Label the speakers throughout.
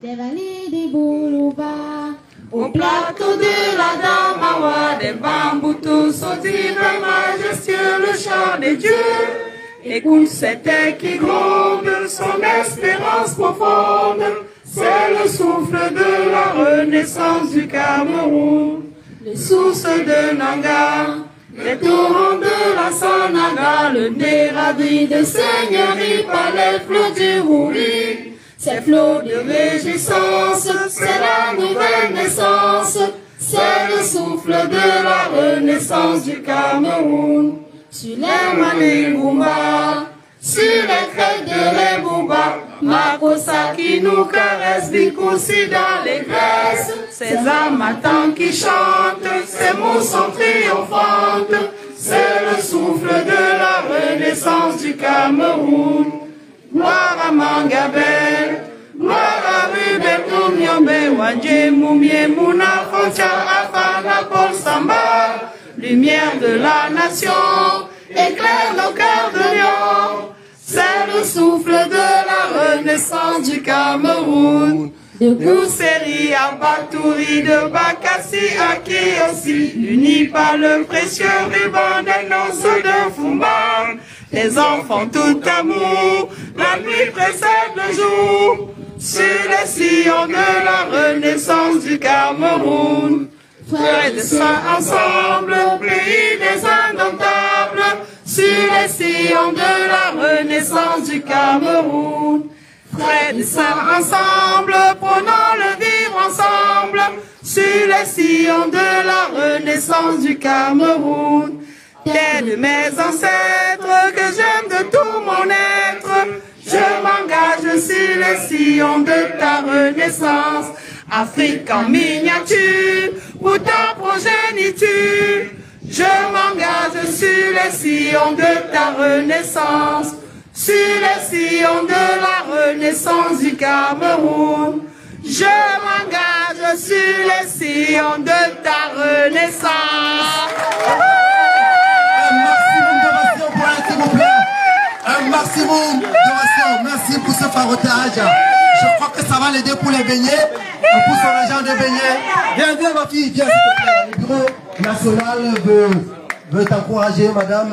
Speaker 1: Des vallées, des boulevards,
Speaker 2: au plateau de la Damawa, des bambous tous sautilles, majestueux le chant des dieux. Écoute cet air qui gronde, son espérance profonde, c'est le souffle de la renaissance du Cameroun. Les sources de Nanga, les torrents de la Sanaga, le nez ravi de seigneurie par les flots du Rouri. Ces flots de réjouissance, c'est la nouvelle naissance, c'est le souffle de la renaissance du Cameroun. Sur les Manébouba, sur les crêtes de Rebouba, Makossa qui nous caresse, Bikoussi dans les graisses, ces amatants qui chantent, ces mots sont triomphantes, c'est le souffle de la renaissance du Cameroun. Gloire à Mangabel, gloire à Ruben Toumyombe, Wandje Moumie Mouna Fontia Afana Paul Samba, lumière de la nation, éclaire nos cœurs de lion, c'est le souffle de la renaissance du Cameroun. De Gousseri à Batouri, de Bakassi à Kiyossi, unis par le précieux ruban des noces de Fumban. Les enfants tout amour, la nuit précède le jour, sur les sillons de la renaissance du Cameroun. Frères et sœurs ensemble, pays des indomptables, sur les sillons de la renaissance du Cameroun. Frères et sœurs ensemble, prenons le vivre ensemble, sur les sillons de la renaissance du Cameroun. Terre de mes ancêtres, que j'aime de tout mon être, je m'engage sur les sillons de ta renaissance. Afrique en miniature, pour ta progéniture, je m'engage sur les sillons de ta renaissance, sur les sillons de la renaissance du Cameroun. Je m'engage sur les sillons de ta renaissance.
Speaker 3: Un maximum d'oration. Merci pour ce farotage. Je crois que ça va l'aider pour les beignets. On pousse son agent de beignets. Viens ma fille, viens s'il te plaît. Le bureau national veut t'encourager, madame.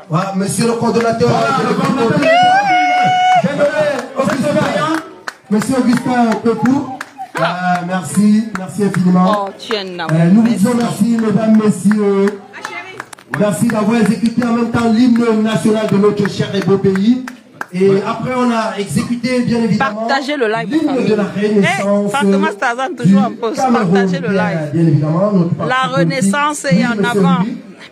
Speaker 3: Voilà, monsieur le coordonnateur. Monsieur Augustin Pepou. Merci infiniment. Nous vous disons merci, mesdames, messieurs. Merci d'avoir exécuté en même temps l'hymne national de notre cher et beau pays. Et après, on a exécuté, bien évidemment,
Speaker 2: partagez le live,
Speaker 3: l'hymne de la Renaissance.
Speaker 2: Thomas Tarzan, toujours en poste. Partagez le live.
Speaker 3: Bien évidemment,
Speaker 2: la Renaissance est en avant.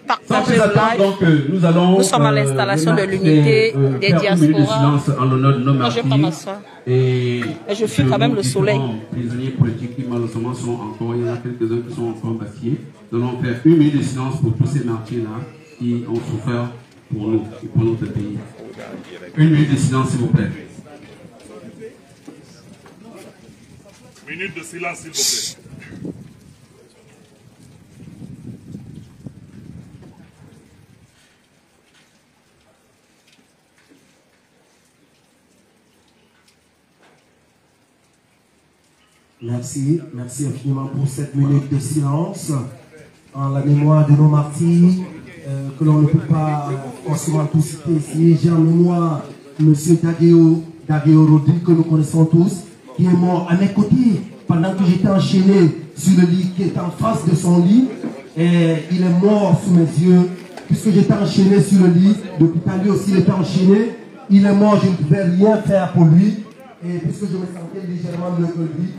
Speaker 2: Partagez le live. Nous sommes à l'installation de l'unité des diasporas. Je vais pas m'asseoir. Et je fuis quand même le soleil.
Speaker 4: Les prisonniers politiques qui malheureusement sont encore, il y en a quelques-uns qui sont encore bâtis. Nous allons faire 1 minute de silence pour tous ces martyrs-là qui ont souffert pour nous et pour notre pays. 1 minute de silence, s'il vous plaît.
Speaker 5: Minute de silence, s'il vous plaît.
Speaker 3: Merci infiniment pour cette minute de silence en la mémoire de nos martyrs que l'on ne peut pas forcément tous citer ici. J'ai en mémoire M. Dageo Rodi, que nous connaissons tous, qui est mort à mes côtés pendant que j'étais enchaîné sur le lit qui est en face de son lit. Et il est mort sous mes yeux puisque j'étais enchaîné sur le lit. L'hôpital lui aussi était enchaîné. Il est mort, je ne pouvais rien faire pour lui. Et puisque je me sentais légèrement mieux que lui,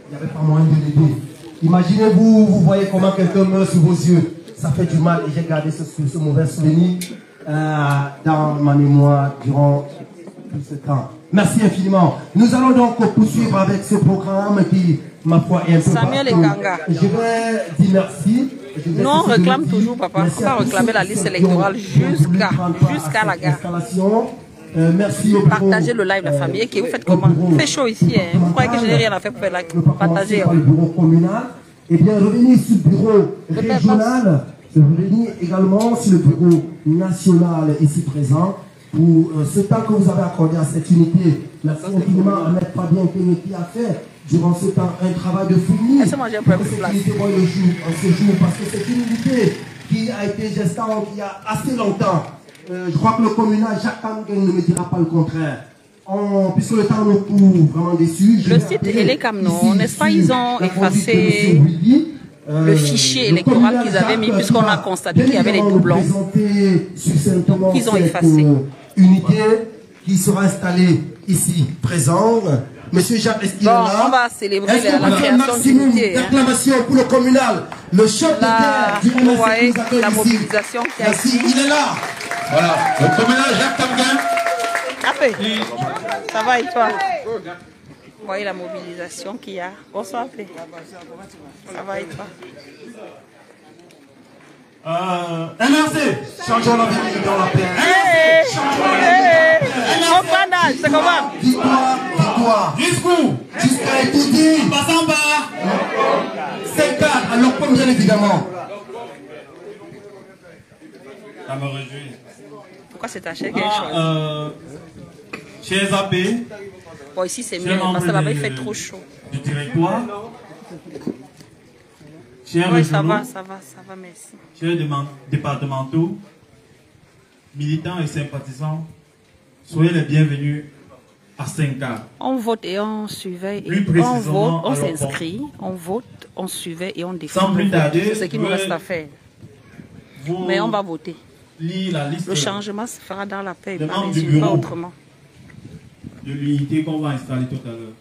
Speaker 3: il n'y avait pas moyen de l'aider. Imaginez-vous, vous voyez comment quelqu'un meurt sous vos yeux. Ça fait du mal et j'ai gardé ce mauvais souvenir dans ma mémoire durant tout ce temps. Merci infiniment. Nous allons donc poursuivre avec ce programme qui, ma foi, est un peu
Speaker 2: Samuel et Kanga.
Speaker 3: Je vais dire merci.
Speaker 2: Nous on réclame toujours, papa. On va réclamer la liste électorale jusqu'à la gare.
Speaker 3: Merci.
Speaker 2: Partagez le live, la famille. Qui vous faites comment? Il fait chaud ici. Hein. Vous croyez que je n'ai rien à faire pour faire live? Partagez.
Speaker 3: Le bureau communal. Et bien, revenir sur le bureau régional. Revenir également sur le bureau national ici présent. pour ce temps que vous avez accordé à cette unité. Merci infiniment à Maître Fabien Kené qui a fait durant ce temps un travail de fourmi. Cette unité voit le jour en ce jour parce que c'est une unité qui a été gestante il y a assez longtemps. Je crois que le communal Jacques Tamgen ne me dira pas le contraire. Puisque le temps nous couvre vraiment dessus.
Speaker 6: Le site Elecamnon, n'est-ce pas, ils ont effacé le fichier électoral qu'ils avaient mis puisqu'on a constaté qu'il y avait des doublons. Qu'ils ont effacé.
Speaker 3: Unité qui sera installée ici, présente. Monsieur Jacques, est-ce qu'il est là?
Speaker 6: On va célébrer la création d'unité.
Speaker 3: D'acclamation pour le communal. Le chef de guerre du
Speaker 6: MSC qui nous la mobilisation qui a
Speaker 3: ici. Il est là.
Speaker 4: Voilà, le communal Jacques Tamgen.
Speaker 6: Ça va et toi? Vous voyez la mobilisation qu'il y a. Bonsoir, Apé. Ça va et toi?
Speaker 3: MRC, changeons la vie dans la paix.
Speaker 6: C'est comment?
Speaker 3: Victoire. Jusqu'à étudier. Passant bas. 5-4. Alors, comme bien évidemment.
Speaker 7: Ça me réjouit.
Speaker 6: Pourquoi c'est taché quelque chose?
Speaker 7: Chers AP.
Speaker 6: Bon, ici c'est mieux parce que là-bas il fait trop chaud.
Speaker 7: Du directoire. Chers
Speaker 6: oui,
Speaker 7: régionaux,
Speaker 6: ça va, merci.
Speaker 7: Chers départementaux, militants et sympathisants, soyez les bienvenus à 5K.
Speaker 6: On vote et on surveille. On vote, on s'inscrit, on vote, on surveille et on défend.
Speaker 7: Sans plus tarder,
Speaker 6: c'est ce qui nous reste à faire. Mais on va voter.
Speaker 7: La liste
Speaker 6: le changement se fera dans la paix,
Speaker 7: pas autrement. De l'unité qu'on va installer tout à l'heure.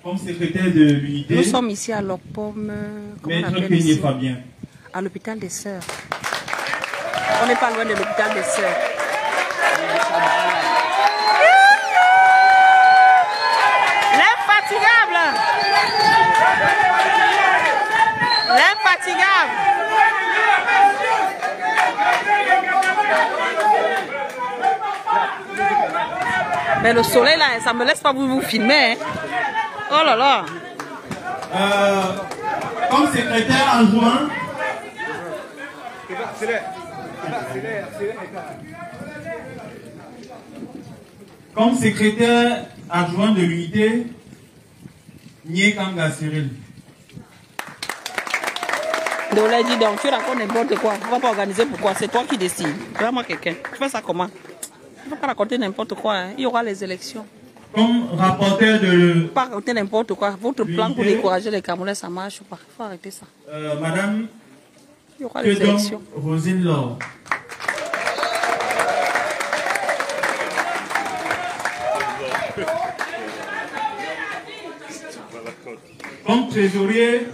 Speaker 7: Comme secrétaire de l'unité,
Speaker 6: nous sommes ici à l'Opom,
Speaker 7: Maître Kené Fabien.
Speaker 6: À l'hôpital des Sœurs. On n'est pas loin de l'hôpital des Sœurs. L'infatigable! L'infatigable! Mais le soleil là, ça me laisse pas vous filmer. Hein. Oh là là.
Speaker 7: Comme secrétaire adjoint. Comme secrétaire adjoint de l'unité, Nyekanga Cyril.
Speaker 6: Donc là, dit donc, tu racontes n'importe quoi. Tu ne vas pas organiser pourquoi. C'est toi qui décides. Vraiment quelqu'un. Tu fais ça comment? Tu ne vas pas raconter n'importe quoi. Hein. Il y aura les élections.
Speaker 7: Comme rapporteur de...
Speaker 6: Pas raconter n'importe quoi. Votre plan pour décourager les Camerounais, ça marche ou pas? Il faut arrêter ça.
Speaker 7: Madame...
Speaker 6: Il y aura les élections.
Speaker 7: Rosine Laure. Comme trésorier,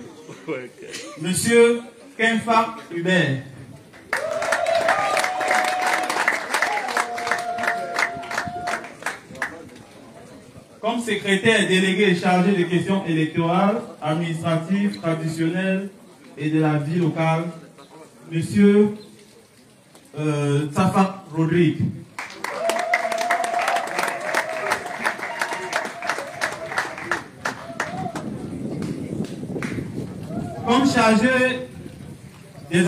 Speaker 7: Monsieur Kenfa Hubert. Comme secrétaire délégué chargé des questions électorales, administratives, traditionnelles et de la vie locale, Monsieur Tsafa Rodrigue. Comme chargé des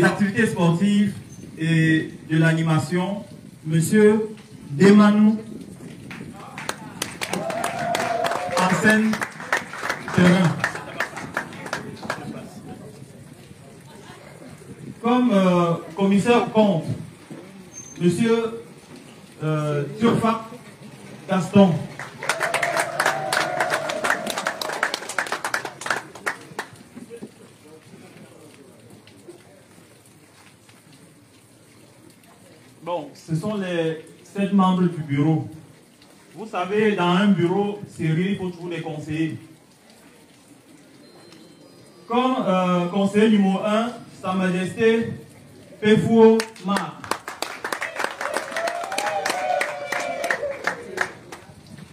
Speaker 7: activités sportives et de l'animation, Monsieur Demanou Arsène Terrain. Comme commissaire compte, Monsieur Turfa Gaston. Bon, ce sont les 7 membres du bureau. Vous savez, dans un bureau sérieux, il faut toujours des conseillers. Comme conseiller numéro 1, Sa Majesté Pefouo Marc.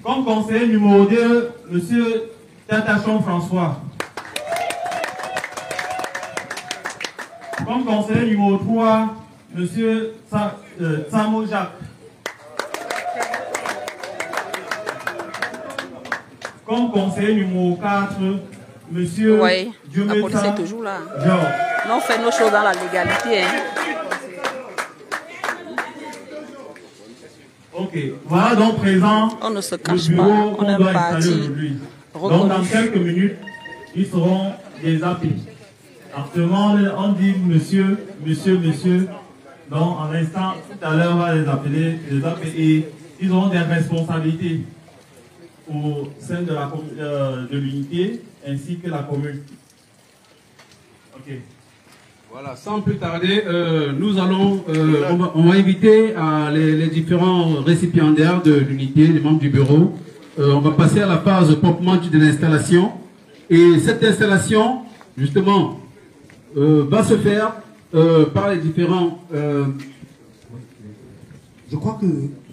Speaker 7: Comme conseiller numéro 2, Monsieur Tatachon François. Comme conseiller numéro 3, Monsieur Tsamo Jacques. Comme conseiller numéro 4, Monsieur
Speaker 6: oui, la police est toujours là. Georges. On fait nos choses dans la légalité. Hein.
Speaker 7: Ok, voilà donc présent.
Speaker 6: On ne se
Speaker 7: le
Speaker 6: cache
Speaker 7: bureau
Speaker 6: pas, on
Speaker 7: qu'on
Speaker 6: est
Speaker 7: doit
Speaker 6: parti
Speaker 7: installer aujourd'hui. Donc
Speaker 6: reconnu.
Speaker 7: dans quelques minutes, ils seront des appels. Actuellement, on dit monsieur. Donc en l'instant, tout à l'heure, on va les appeler, et ils auront des responsabilités au sein de l'unité ainsi que la commune. Ok.
Speaker 4: Voilà, sans plus tarder, nous allons, on va inviter les différents récipiendaires de l'unité, les membres du bureau. On va passer à la phase proprement dite de l'installation. Et cette installation, justement, va se faire par les différents...
Speaker 3: Je crois que,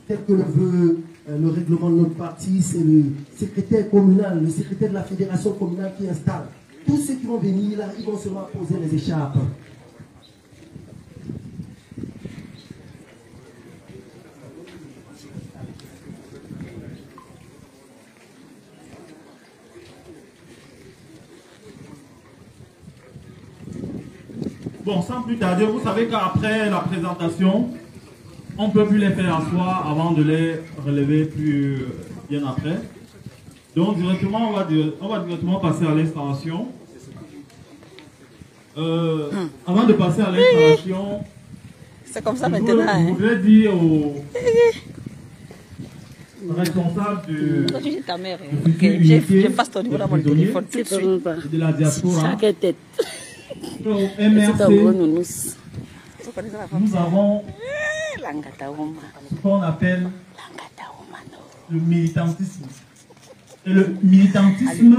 Speaker 3: tel que le veut le règlement de notre parti, c'est le secrétaire communal, le secrétaire de la fédération communale qui installe. Tous ceux qui vont venir là, ils vont seulement poser les écharpes.
Speaker 7: Bon, sans plus tarder, vous savez qu'après la présentation, on ne peut plus les faire asseoir avant de les relever plus bien après. Donc directement, on va directement passer à l'installation. Avant de passer à l'installation,
Speaker 6: c'est comme ça maintenant.
Speaker 7: Je voudrais dire aux responsables de
Speaker 6: ta mère.
Speaker 7: Je
Speaker 6: passe ton numéro dans mon téléphone tout de suite.
Speaker 7: De la diaspora.
Speaker 1: Chaque tête.
Speaker 7: Au MRC, nous avons ce qu'on appelle le militantisme. Et le militantisme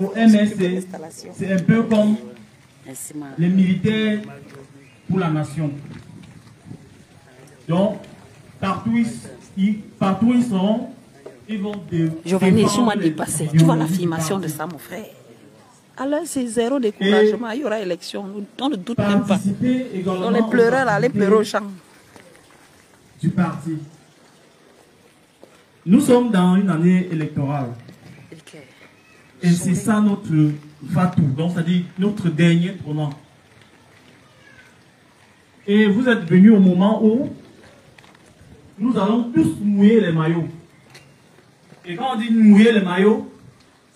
Speaker 7: au MRC, c'est un peu comme les militaires pour la nation. Donc, partout ils seront, ils vont
Speaker 6: Giovanni, je m'en dépassé. Tu vois l'affirmation de ça, mon frère. Alors, c'est zéro découragement. Il y aura élection. On ne doute même pas. Donc, les pleureurs, allez pleurer au champ.
Speaker 7: Du parti. Nous sommes dans une année électorale. Et c'est ça notre fatou, donc c'est-à-dire notre dernier tournant. Et vous êtes venus au moment où nous allons tous mouiller les maillots. Et quand on dit mouiller les maillots,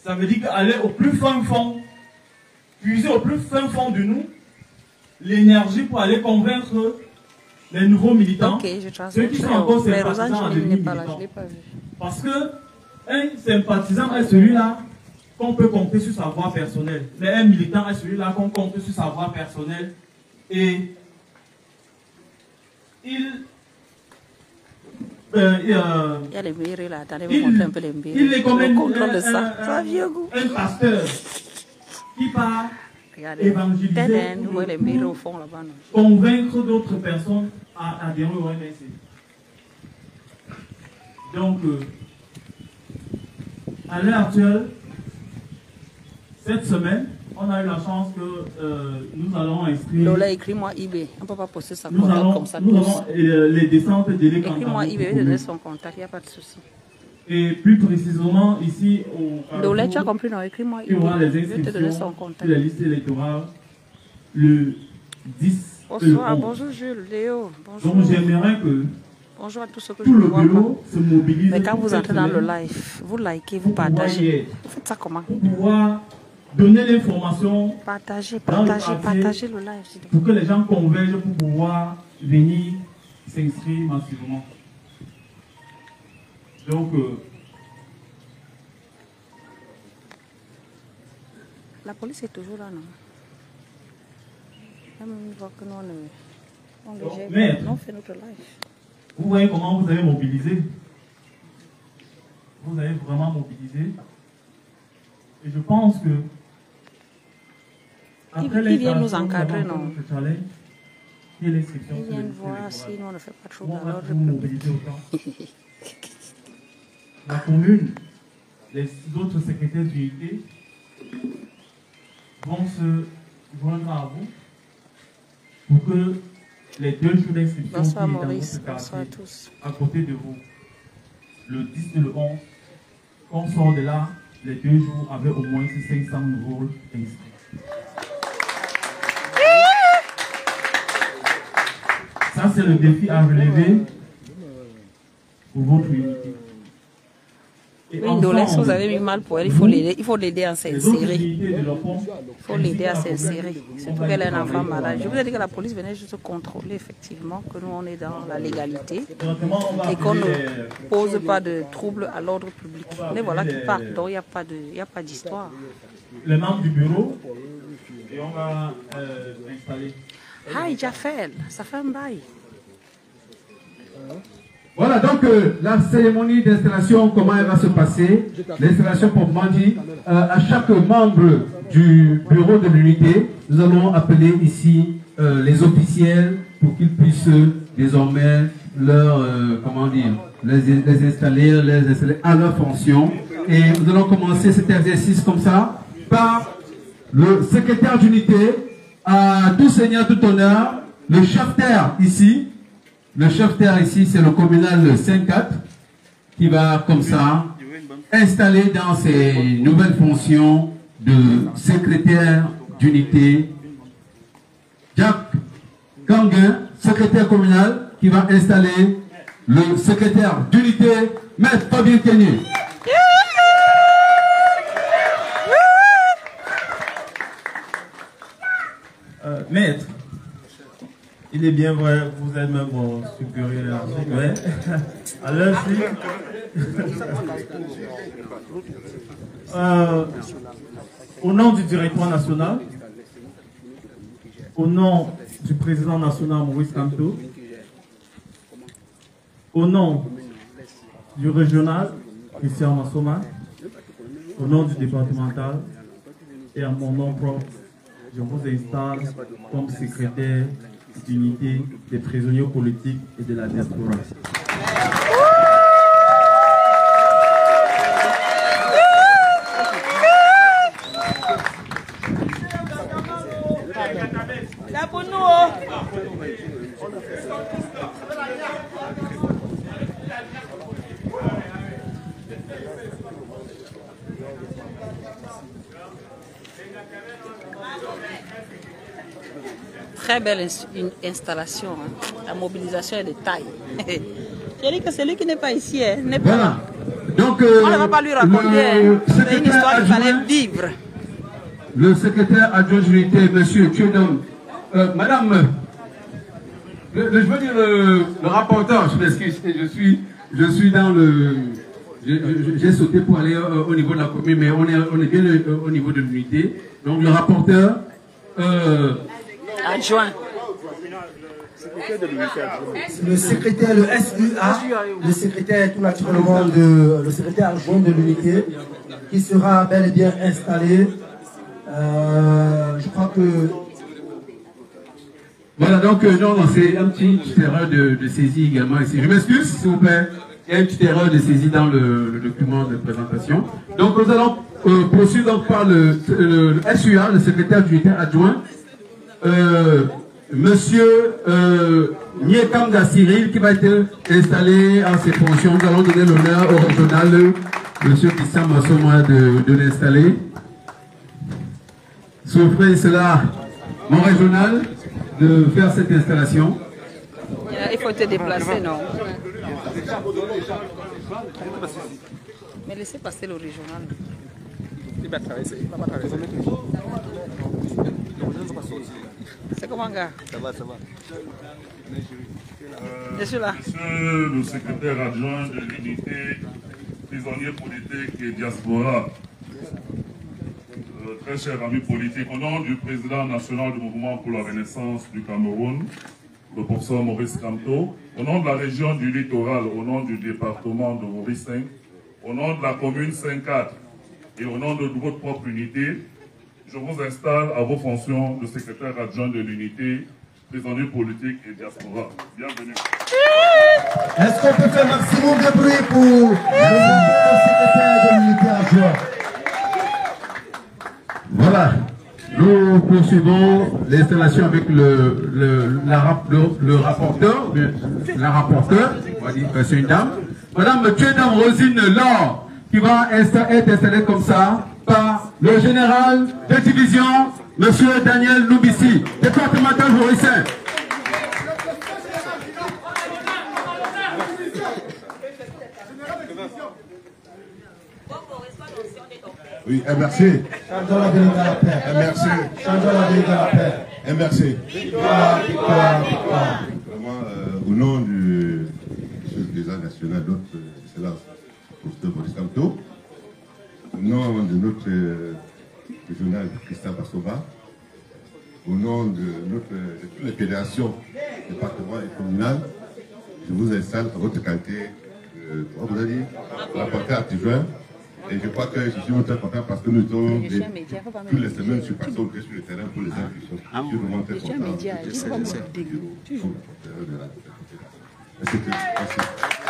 Speaker 7: ça veut dire qu'aller au plus fin fond, puiser au plus fin fond de nous l'énergie pour aller convaincre les nouveaux militants, ceux qui sont encore sympathisants à devenir militants. Parce que un sympathisant est celui-là qu'on peut compter sur sa voie personnelle. Mais un militant est celui-là qu'on compte sur sa voie personnelle. Et il est comme un pasteur qui part évangéliser, convaincre d'autres personnes à adhérer au MSC. Donc, à l'heure actuelle, cette semaine, on a eu la chance que nous allons inscrire.
Speaker 6: Lola, écris-moi IB. On ne peut pas poster sa
Speaker 7: contact comme ça. Nous avons les descentes délais.
Speaker 6: Écris-moi IB, je vais te donner son contact, il n'y a pas de souci.
Speaker 7: Et plus précisément, ici,
Speaker 6: Lola, tu as compris, non? Écris-moi IB.
Speaker 7: Il y aura les
Speaker 6: je vais te donner son
Speaker 7: inscriptions
Speaker 6: contact.
Speaker 7: sur la liste électorale le 10
Speaker 6: Bonsoir,
Speaker 7: et le 11.
Speaker 6: bonjour Jules, Léo. Bonjour.
Speaker 7: Donc j'aimerais que
Speaker 6: bonjour à tous ceux que
Speaker 7: tout
Speaker 6: je
Speaker 7: le
Speaker 6: vois
Speaker 7: bureau se mobilise.
Speaker 6: Mais quand
Speaker 7: pour
Speaker 6: vous entrez dans le
Speaker 7: cette
Speaker 6: live, vous likez, vous partagez. Vous faites ça comment?
Speaker 7: pour pouvoir donner l'information
Speaker 6: Partagez,
Speaker 7: dans le
Speaker 6: partagez,
Speaker 7: quartier
Speaker 6: partagez le live. s'il vous plaît.
Speaker 7: pour que les gens convergent pour pouvoir venir s'inscrire massivement. Donc,
Speaker 6: La police est toujours là, non? Même une fois que nous, on le gère,
Speaker 7: mais-
Speaker 6: on fait notre live.
Speaker 7: vous voyez comment vous avez mobilisé. Vous avez vraiment mobilisé. Et je pense que
Speaker 6: Ils viennent nous encadrer, non?
Speaker 7: notre challenge, et l'inscription
Speaker 6: Ils
Speaker 7: sur
Speaker 6: viennent
Speaker 7: le site
Speaker 6: voir
Speaker 7: électoral.
Speaker 6: si nous on ne fait pas trop
Speaker 7: On
Speaker 6: dans
Speaker 7: va
Speaker 6: l'ordre
Speaker 7: vous
Speaker 6: public.
Speaker 7: mobiliser autant. La commune, les autres secrétaires d'unité vont se joindre à vous pour que les 2 jours d'inscription qui
Speaker 6: Bonsoir
Speaker 7: est dans
Speaker 6: Maurice,
Speaker 7: votre
Speaker 6: bonsoir à
Speaker 7: quartier,
Speaker 6: tous.
Speaker 7: à côté de vous, le 10 et le 11, qu'on sort de là, les 2 jours avec au moins 500 nouveaux inscrits. Ça, c'est le défi à relever pour votre unité.
Speaker 6: Une doléance, vous avez mis mal pour elle, il faut l'aider à s'insérer. Il faut l'aider à s'insérer. Surtout qu'elle est un enfant malade. Je vous ai dit que la police venait juste contrôler effectivement que nous on est dans la légalité et qu'on ne pose pas de troubles à l'ordre public. Mais voilà qui part, donc il n'y a pas d'histoire.
Speaker 7: Les membres du bureau, et on va installer.
Speaker 6: Ah, Jafel, ça fait un bail.
Speaker 4: Voilà, donc la cérémonie d'installation, comment elle va se passer? L'installation proprement dit, à chaque membre du bureau de l'unité, nous allons appeler ici les officiels pour qu'ils puissent désormais les installer à leur fonction. Et nous allons commencer cet exercice comme ça par le secrétaire d'unité, à tout seigneur, tout honneur, le chef-terre ici. Le chef-terre ici, c'est le communal 5-4 qui va comme ça installer dans ses nouvelles fonctions de secrétaire d'unité. Jacques Ganguin, secrétaire communal, qui va installer le secrétaire d'unité, Maître Fabien Kenny.
Speaker 7: Maître, il est bien vrai, vous êtes même mon supérieur. Ouais. Alors, au nom du directoire national, au nom du président national Maurice Kamto, au nom du régional Christian Massoma, au nom du départemental et à mon nom propre, je vous installe comme secrétaire d'unité des prisonniers politiques et de la diaspora.
Speaker 6: Très belle installation. Hein. La mobilisation est de taille. J'ai dit que celui qui n'est pas ici n'est pas là.
Speaker 4: Donc,
Speaker 6: on ne va pas lui raconter. C'est une histoire qu'il fallait vivre.
Speaker 4: Le secrétaire adjoint d'unité, M. Tchedom. Madame, je veux dire le rapporteur, je m'excuse, je suis dans le... J'ai sauté pour aller au niveau de la commune, mais on est bien au niveau de l'unité. Donc le rapporteur...
Speaker 6: adjoint.
Speaker 3: Le secrétaire, le SUA, le secrétaire tout naturellement le secrétaire adjoint de l'unité, qui sera bel et bien installé. Je crois que...
Speaker 4: Voilà, donc non, c'est un petit erreur de saisie également ici. Je m'excuse, s'il vous plaît. Il y a une petite erreur de saisie dans le document de présentation. Donc nous allons poursuivre donc par le SUA, le secrétaire d'unité adjoint. Monsieur Niekamda Cyril qui va être installé en ses fonctions. Nous allons donner l'honneur au régional, monsieur Christian Massoma de l'installer. Souffrez cela, mon régional, de faire cette installation.
Speaker 6: Il faut te déplacer, non? Mais laissez passer le régional. C'est comment, gars? Ça va. Je suis là.
Speaker 5: Monsieur le secrétaire adjoint de l'unité prisonniers politiques et diaspora, très cher ami politique, au nom du président national du mouvement pour la renaissance du Cameroun, le professeur Maurice Kamto, au nom de la région du littoral, au nom du département de Maurice 5, au nom de la commune 5-4 et au nom de votre propre unité, je vous installe à vos fonctions de secrétaire adjoint de l'unité, prisonniers politiques et diaspora. Bienvenue.
Speaker 3: Est-ce qu'on peut faire maximum de bruit pour le secrétaire de l'unité adjoint?
Speaker 4: Voilà, nous poursuivons l'installation avec le rapporteur, on va dire c'est une dame, Madame Tchedam Rosine Laure, qui va être installée comme ça par le général de division, Monsieur Daniel Loubissi, départemental Mauricien.
Speaker 8: Oui, merci.
Speaker 3: Changeons la vérité à la paix.
Speaker 8: Merci.
Speaker 3: Changeons la vérité à la paix.
Speaker 8: Merci.
Speaker 3: Victoire, victoire, victoire.
Speaker 8: Vraiment, au nom du président national, notre excellence, professeur Maurice Kamto, au nom de notre régional Christian Bassova, au nom de toutes les fédérations, départements et communales, je vous installe à votre qualité, vous avez dit, rapporteur adjoint. Et je crois que je suis très content parce que nous avons toutes les semaines sur sur le terrain pour les institutions. Je suis vraiment très content. Merci.